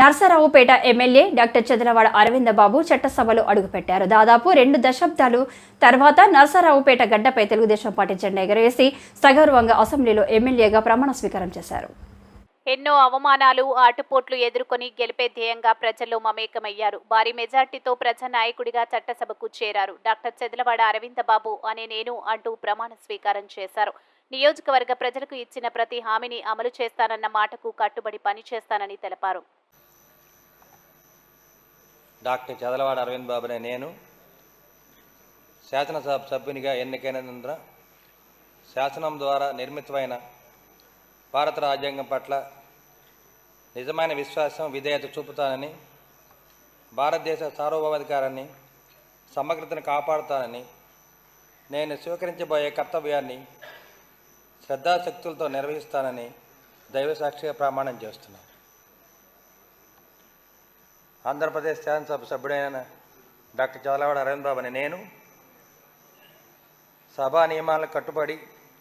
Narasaraopet MLA doctor Chadalavada Aravindababu చట్టసభలో అడుగుపెట్టారు. దాదాపు 2 దశాబ్దాలు తర్వాత నర్సరావుపేట గడ్డపై తెలుగుదేశం పార్టీ జెండా ఎగరేసి సగౌరవంగా అసెంబ్లీలో ఎమ్మెల్యేగా ప్రమాణ స్వీకారం చేశారు. ఎన్నో అవమానాలు, ఆటుపోట్లు ఎదుర్కొని గెలిపే ధ్యేయంగా ప్రజల్లో మమేకమయ్యారు. భారీ మెజార్టీతో ప్రజానాయకుడిగా చట్టసభకు చేరారు. డాక్టర్ చదలవాడ అరవిందబాబు అనే నేను అంటూ ప్రమాణ స్వీకారం చేశారు. నియోజకవర్గ ప్రజలకు ఇచ్చిన ప్రతి హామీని అమలు చేస్తానన్న మాటకు కట్టుబడి పనిచేస్తానని తెలిపారు. డాక్టర్ చదలవాడ అరవింద్ బాబు అనే నేను శాసనసభ సభ్యునిగా ఎన్నికైనందున శాసనం ద్వారా నిర్మితమైన భారత రాజ్యాంగం పట్ల నిజమైన విశ్వాసం, విధేయత చూపుతానని, భారతదేశ సార్వభౌమాధికారాన్ని, సమగ్రతను కాపాడుతానని, నేను స్వీకరించబోయే కర్తవ్యాన్ని శ్రద్ధాశక్తులతో నిర్వహిస్తానని దైవసాక్షిగా ప్రమాణం చేస్తున్నాను. ఆంధ్రప్రదేశ్ శాసనసభ సభ్యుడైన డాక్టర్ చదలవాడ అరవింద్ బాబు అనే నేను సభా నియమాలకు కట్టుబడి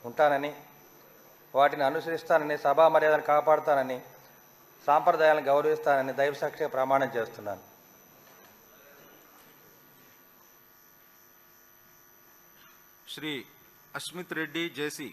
ఉంటానని, వాటిని అనుసరిస్తానని, సభా మర్యాదను కాపాడుతానని, సాంప్రదాయాలను గౌరవిస్తానని దైవసాక్షిగా ప్రమాణం చేస్తున్నాను. శ్రీ అస్మిత్ రెడ్డి జేసీ